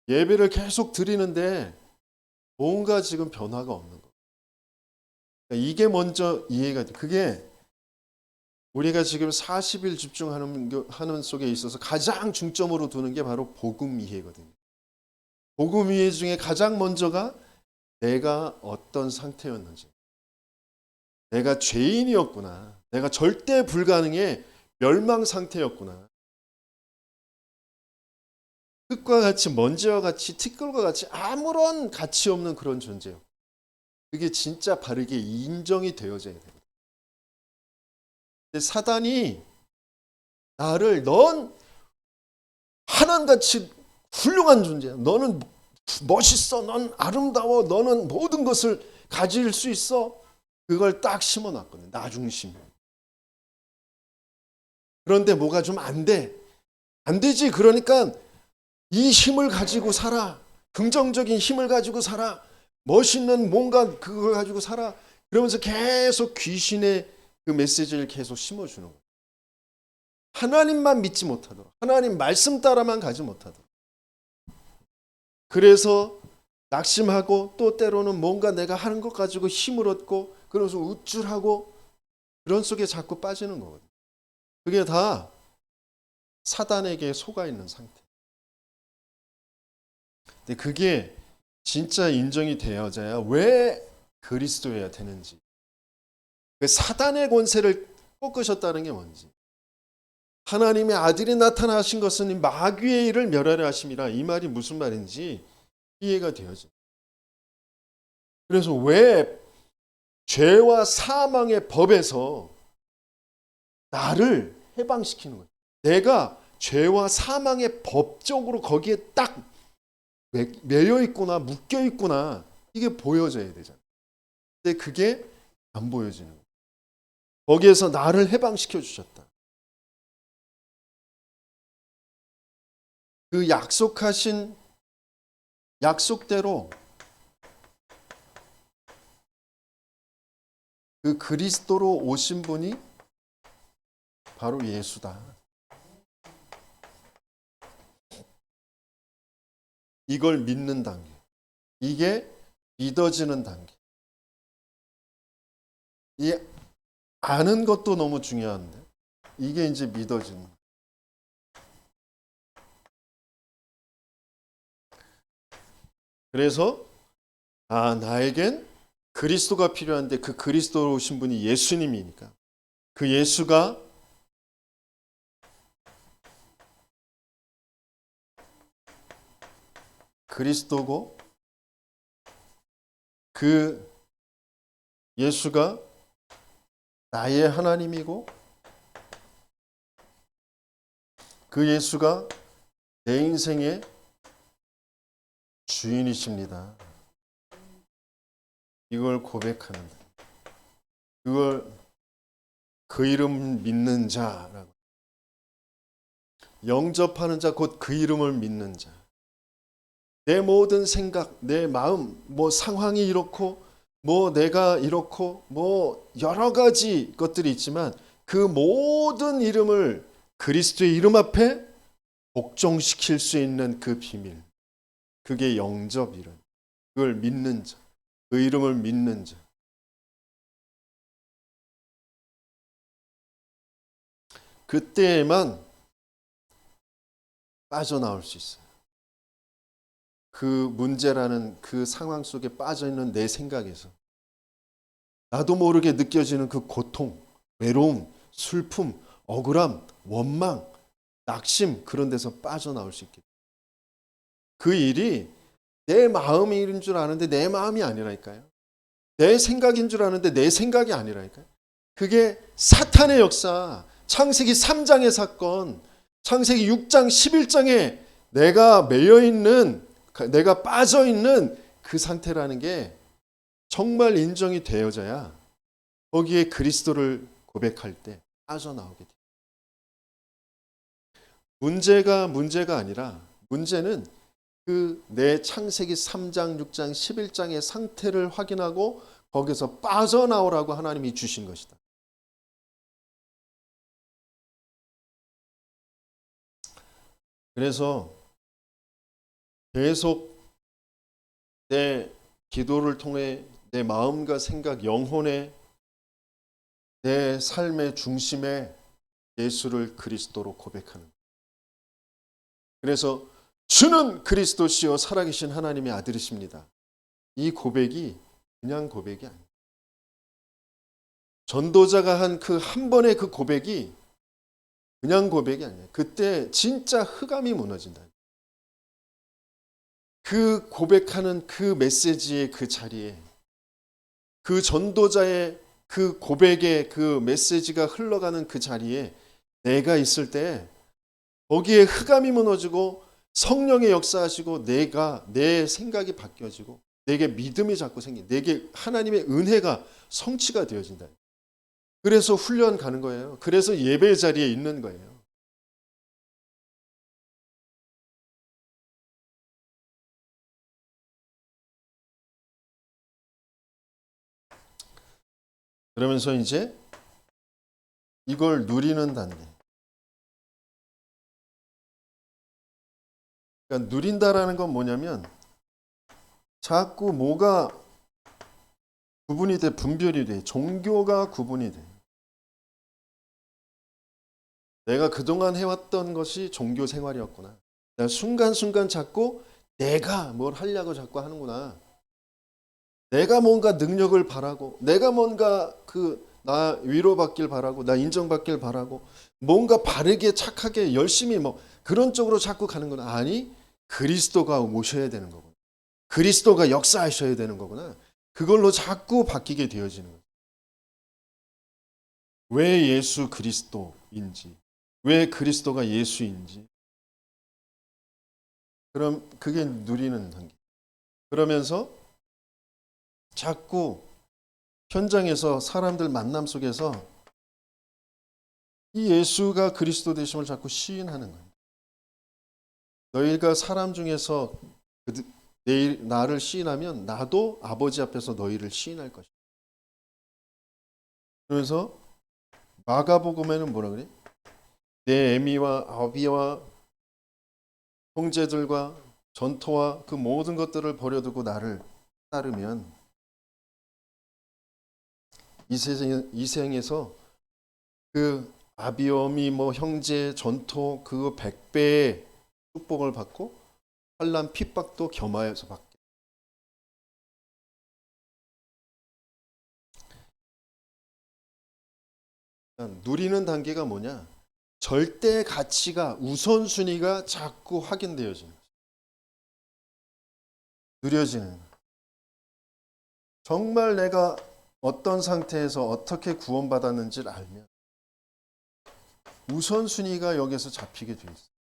[SPEAKER 1] 예배를 계속 드리는데 뭔가 지금 변화가 없는 거예요. 그러니까 이게 먼저 이해가 돼. 그게 우리가 지금 40일 집중하는 속에 있어서 가장 중점으로 두는 게 바로 복음 이해거든요. 복음 이해 중에 가장 먼저가 내가 어떤 상태였는지, 내가 죄인이었구나, 내가 절대 불가능의 멸망 상태였구나, 흙과 같이 먼지와 같이 티끌과 같이 아무런 가치 없는 그런 존재요. 그게 진짜 바르게 인정이 되어져야 됩니다. 근데 사단이 나를 넌 하나님같이 훌륭한 존재야. 너는 멋있어. 넌 아름다워. 너는 모든 것을 가질 수 있어. 그걸 딱 심어놨거든요. 나 중심. 그런데 뭐가 좀 안 돼. 안 되지. 그러니까 이 힘을 가지고 살아. 긍정적인 힘을 가지고 살아. 멋있는 뭔가 그걸 가지고 살아. 그러면서 계속 귀신의 그 메시지를 계속 심어주는 거예요. 하나님만 믿지 못하도록, 하나님 말씀 따라만 가지 못하도록. 그래서 낙심하고 또 때로는 뭔가 내가 하는 것 가지고 힘을 얻고 그러면서 우쭐하고 그런 속에 자꾸 빠지는 거거든요. 그게 다 사단에게 속아 있는 상태. 근데 그게 진짜 인정이 되어져야 왜 그리스도여야 되는지, 그 사단의 권세를 꺾으셨다는 게 뭔지, 하나님의 아들이 나타나신 것은 마귀의 일을 멸하려 하심이라, 이 말이 무슨 말인지 이해가 되어져. 그래서 왜 죄와 사망의 법에서 나를 해방시키는 거예요. 내가 죄와 사망의 법적으로 거기에 딱 매여 있구나, 묶여 있구나, 이게 보여져야 되잖아요. 근데 그게 안 보여지는 거예요. 거기에서 나를 해방시켜 주셨다. 그 약속하신 약속대로 그 그리스도로 오신 분이 바로 예수다. 이걸 믿는 단계. 이게 믿어지는 단계. 이 아는 것도 너무 중요한데 이게 이제 믿어지는 거예요. 그래서 나에겐 그리스도가 필요한데 그 그리스도로 오신 분이 예수님이니까 그 예수가 그리스도고 그 예수가 나의 하나님이고 그 예수가 내 인생의 주인이십니다. 이걸 고백하는, 그걸 그 이름 믿는 자라고, 영접하는 자, 곧 그 이름을 믿는 자. 내 모든 생각, 내 마음, 뭐 상황이 이렇고 뭐 내가 이렇고 뭐 여러 가지 것들이 있지만 그 모든 이름을 그리스도의 이름 앞에 복종시킬 수 있는 그 비밀, 그게 영접이란, 그걸 믿는 자, 그 이름을 믿는 자. 그때에만 빠져나올 수 있어요. 그 문제라는 그 상황 속에 빠져있는 내 생각에서 나도 모르게 느껴지는 그 고통, 외로움, 슬픔, 억울함, 원망, 낙심, 그런 데서 빠져나올 수 있게. 그 일이 내 마음의 일인 줄 아는데 내 마음이 아니라니까요. 내 생각인 줄 아는데 내 생각이 아니라니까요. 그게 사탄의 역사, 창세기 3장의 사건, 창세기 6장 11장에 내가 매여있는, 내가 빠져있는 그 상태라는 게 정말 인정이 되어져야 거기에 그리스도를 고백할 때 빠져나오게 돼요. 문제가 아니라 문제는 그 내 창세기 3장, 6장, 11장의 상태를 확인하고 거기서 빠져나오라고 하나님이 주신 것이다. 그래서 계속 내 기도를 통해 내 마음과 생각, 영혼의 내 삶의 중심에 예수를 그리스도로 고백하는. 그래서 주는 그리스도시요 살아계신 하나님의 아들이십니다. 이 고백이 그냥 고백이 아니에요. 전도자가 한 그 한 번의 그 고백이 그냥 고백이 아니에요. 그때 진짜 흑암이 무너진다. 그 고백하는 그 메시지의 그 자리에 그 전도자의 그 고백의 그 메시지가 흘러가는 그 자리에 내가 있을 때 거기에 흑암이 무너지고 성령의 역사하시고 내 생각이 바뀌어지고 내게 믿음이 자꾸 내게 하나님의 은혜가 성취가 되어진다. 그래서 훈련 가는 거예요. 그래서 예배 자리에 있는 거예요. 그러면서 이제 이걸 누리는 단계. 그러니까 누린다라는 건 뭐냐면 자꾸 뭐가 구분이 돼, 분별이 돼. 종교가 구분이 돼. 내가 그동안 해왔던 것이 종교 생활이었구나. 내가 순간순간 자꾸 내가 뭘 하려고 자꾸 하는구나. 내가 뭔가 능력을 바라고, 내가 뭔가 나 위로받길 바라고, 나 인정받길 바라고, 뭔가 바르게 착하게 열심히 뭐 그런 쪽으로 자꾸 가는구나. 아니, 그리스도가 오셔야 되는 거구나. 그리스도가 역사하셔야 되는 거구나. 그걸로 자꾸 바뀌게 되어지는 거예요. 왜 예수 그리스도인지, 왜 그리스도가 예수인지. 그럼 그게 누리는 단계. 그러면서 자꾸 현장에서 사람들 만남 속에서 이 예수가 그리스도 되심을 자꾸 시인하는 거예요. 너희가 사람 중에서 나를 시인하면 나도 아버지 앞에서 너희를 시인할 것이다. 그래서 마가복음에는 뭐라 그래? 내 애미와 아비와 형제들과 전토와 그 모든 것들을 버려두고 나를 따르면 이 생에서 그 아비엄이 뭐 형제 전토 그 100배의 축복을 받고 환난 핍박도 겸하여서 받게. 누리는 단계가 뭐냐? 절대 가치가 우선순위가 자꾸 확인되어지는 거죠. 누려지는. 정말 내가 어떤 상태에서 어떻게 구원받았는지를 알면 우선순위가 여기서 잡히게 돼 있어요.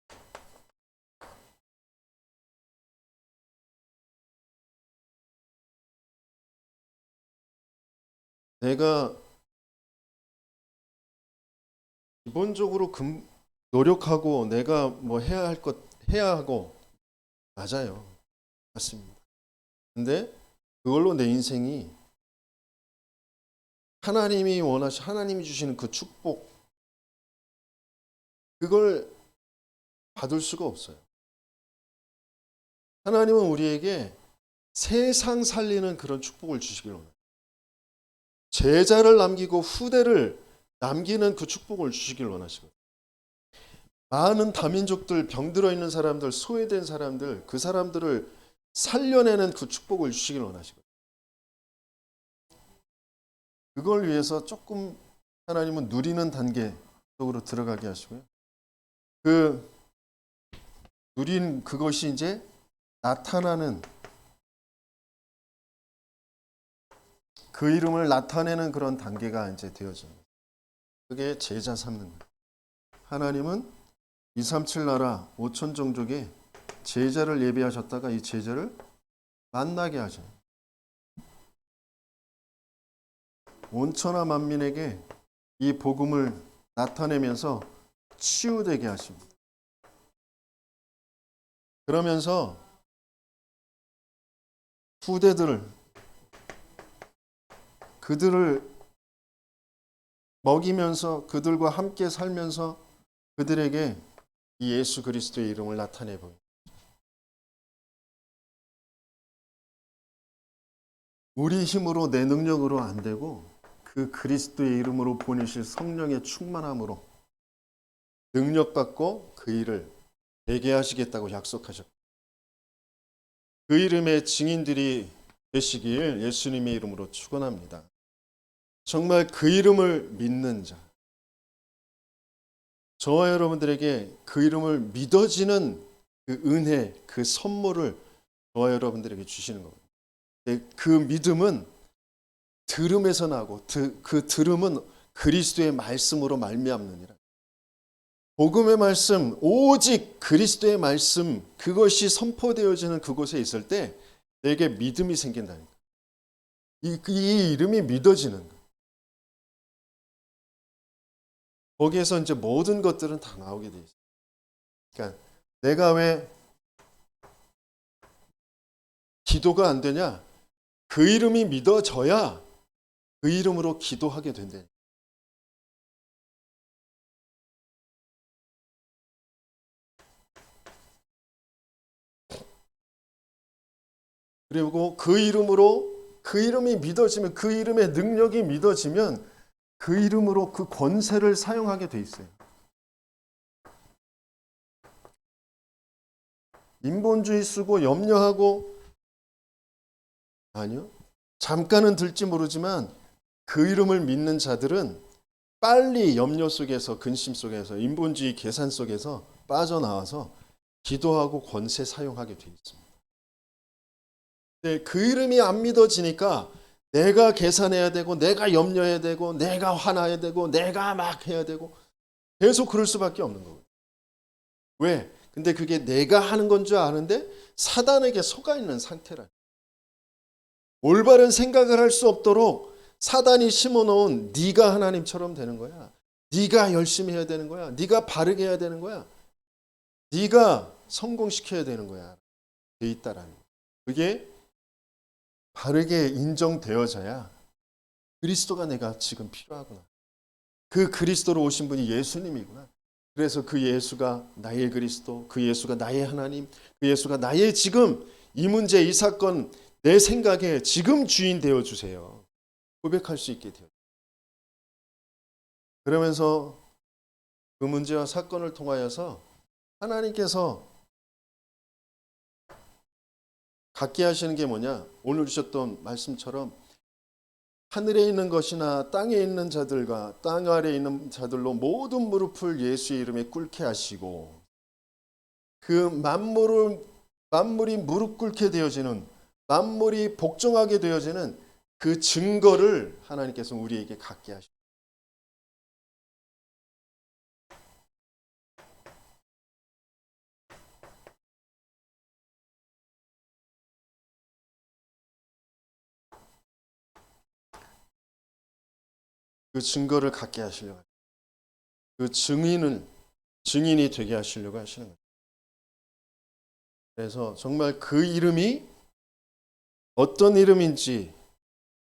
[SPEAKER 1] 내가 기본적으로 노력하고 내가 뭐 해야 할 것 해야 하고 맞아요. 맞습니다. 근데 그걸로 내 인생이 하나님이 주시는 그 축복 그걸 받을 수가 없어요. 하나님은 우리에게 세상 살리는 그런 축복을 주시길 원해요. 제자를 남기고 후대를 남기는 그 축복을 주시길 원하시거든요. 많은 다민족들, 병들어 있는 사람들, 소외된 사람들, 그 사람들을 살려내는 그 축복을 주시길 원하시거든요. 그걸 위해서 조금 하나님은 누리는 단계 속으로 들어가게 하시고요. 그 누린 그것이 이제 나타나는 그 이름을 나타내는 그런 단계가 이제 되어집니다. 그게 제자 삼는 거예요. 하나님은 237 나라 5천 종족에 제자를 예비하셨다가 이 제자를 만나게 하셔요. 온천하 만민에게 이 복음을 나타내면서 치유되게 하십니다. 그러면서 그들을 먹이면서 그들과 함께 살면서 그들에게 이 예수 그리스도의 이름을 나타내 보입니다. 우리 힘으로 내 능력으로 안 되고 그 그리스도의 이름으로 보내실 성령의 충만함으로 능력받고 그 일을 되게 하시겠다고 약속하셨고 그 이름의 증인들이 되시길 예수님의 이름으로 축원합니다. 정말 그 이름을 믿는 자, 저와 여러분들에게 그 이름을 믿어지는 그 은혜, 그 선물을 저와 여러분들에게 주시는 겁니다. 그 믿음은 들음에서 나고 그 들음은 그리스도의 말씀으로 말미암느니라. 복음의 말씀, 오직 그리스도의 말씀, 그것이 선포되어지는 그곳에 있을 때 내게 믿음이 생긴다니까. 이 이름이 믿어지는 거예요. 거기에서 이제 모든 것들은 다 나오게 돼 있어요. 그러니까 내가 왜 기도가 안 되냐? 그 이름이 믿어져야 그 이름으로 기도하게 된다. 그리고 그 이름으로, 그 이름이 믿어지면, 그 이름의 능력이 믿어지면 그 이름으로 그 권세를 사용하게 돼 있어요. 인본주의 쓰고 염려하고, 아니요, 잠깐은 들지 모르지만 그 이름을 믿는 자들은 빨리 염려 속에서, 근심 속에서, 인본주의 계산 속에서 빠져나와서 기도하고 권세 사용하게 돼 있습니다. 근데 그 이름이 안 믿어지니까 내가 계산해야 되고, 내가 염려해야 되고, 내가 화나야 되고, 내가 막 해야 되고, 계속 그럴 수밖에 없는 거예요. 왜? 근데 그게 내가 하는 건 줄 아는데 사단에게 속아 있는 상태라. 올바른 생각을 할 수 없도록 사단이 심어놓은 네가 하나님처럼 되는 거야. 네가 열심히 해야 되는 거야. 네가 바르게 해야 되는 거야. 네가 성공시켜야 되는 거야. 돼 있다라는 거야. 그게 바르게 인정되어져야 그리스도가 내가 지금 필요하구나. 그 그리스도로 오신 분이 예수님이구나. 그래서 그 예수가 나의 그리스도, 그 예수가 나의 하나님, 그 예수가 나의 지금 이 문제, 이 사건, 내 생각에 지금 주인 되어 주세요. 고백할 수 있게 되어. 그러면서 그 문제와 사건을 통하여서 하나님께서 갖게 하시는 게 뭐냐? 오늘 주셨던 말씀처럼 하늘에 있는 것이나 땅에 있는 자들과 땅 아래에 있는 자들로 모든 무릎을 예수의 이름에 꿇게 하시고, 그 만물이 무릎 꿇게 되어지는, 만물이 복종하게 되어지는 그 증거를 하나님께서 우리에게 갖게 하십니다. 그 증거를 갖게 하시려고, 그 증인이 되게 하시려고 하시는 거예요. 그래서 정말 그 이름이 어떤 이름인지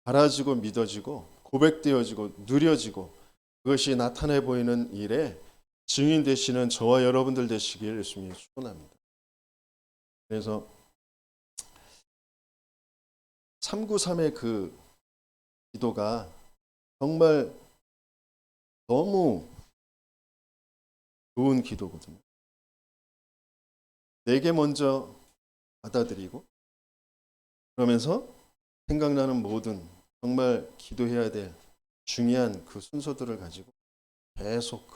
[SPEAKER 1] 알아지고 믿어지고 고백되어지고 누려지고 그것이 나타내 보이는 일에 증인 되시는 저와 여러분들 되시길 예수님이 축원합니다. 그래서 393의 그 기도가 정말 너무 좋은 기도거든요. 내게 먼저 받아들이고, 그러면서 생각나는 모든 정말 기도해야 될 중요한 그 순서들을 가지고 계속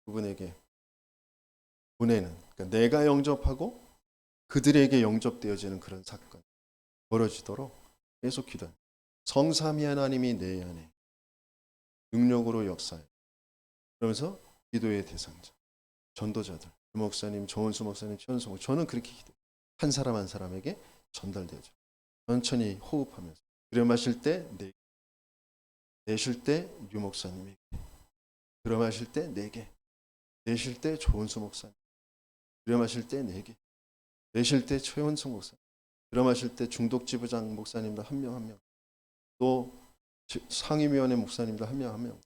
[SPEAKER 1] 그분에게 보내는, 그러니까 내가 영접하고 그들에게 영접되어지는 그런 사건 벌어지도록 계속 기도합니다. 성삼위 하나님이 내 안에 능력으로 역사해. 그러면서 기도의 대상자, 전도자들, 목사님, 조은수 목사님, 최원수 목사님, 저는 그렇게 기도해요. 한 사람 한 사람에게 전달되죠. 천천히 호흡하면서 들여 마실 때 네, 내쉴 때 유 목사님에게, 들여 마실 때 4개, 내쉴 때 조은수 목사님, 들여 마실 때 4개, 내쉴 때 최원수 목사님, 들여 마실 때 중독지부장 목사님도 한 명 한 명, 또 상임위원회 목사님도 한 명 한 명,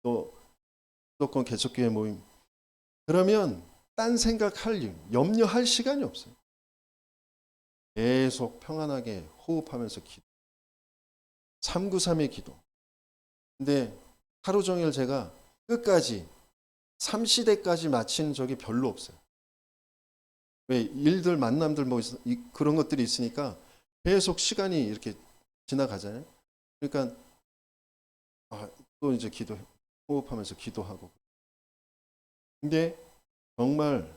[SPEAKER 1] 또 수도권 개척교회 모임. 그러면 딴 생각할 일, 염려할 시간이 없어요. 계속 평안하게 호흡하면서 기도. 393의 기도. 근데 하루 종일 제가 끝까지 3시대까지 마치는 적이 별로 없어요. 왜? 일들, 만남들 뭐 그런 것들이 있으니까 계속 시간이 이렇게 지나가잖아요. 그러니까 또 이제 호흡하면서 기도하고. 근데 정말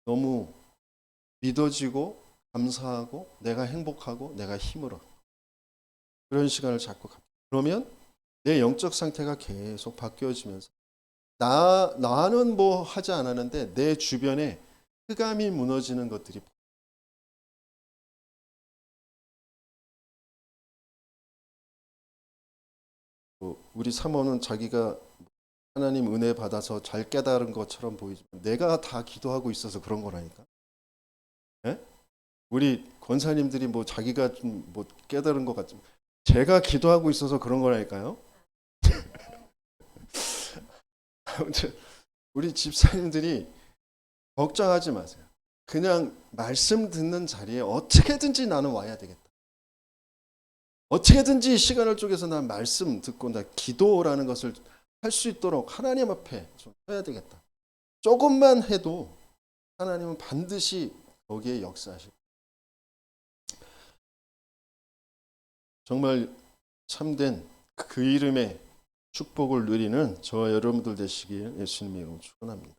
[SPEAKER 1] 너무 믿어지고 감사하고 내가 행복하고 내가 힘을 얻고 그런 시간을 자꾸 갖고 그러면 내 영적 상태가 계속 바뀌어지면서 나는 뭐 하지 않았는데 내 주변에 흑암이 무너지는 것들이 우리 사모는 자기가 하나님 은혜 받아서 잘 깨달은 것처럼 보이지만 내가 다 기도하고 있어서 그런 거라니까. 예? 우리 권사님들이 뭐 자기가 좀 뭐 깨달은 것 같지만 제가 기도하고 있어서 그런 거라니까요. 아무튼 우리 집사님들이 걱정하지 마세요. 그냥 말씀 듣는 자리에 어떻게든지 나는 와야 되겠다. 어떻게든지 시간을 쪼개서 난 말씀 듣고 나 기도라는 것을 할 수 있도록 하나님 앞에 좀 서야 되겠다. 조금만 해도 하나님은 반드시 거기에 역사하실 거예요. 정말 참된 그 이름의 축복을 누리는 저와 여러분들 되시길 예수님의 이름으로 축원합니다.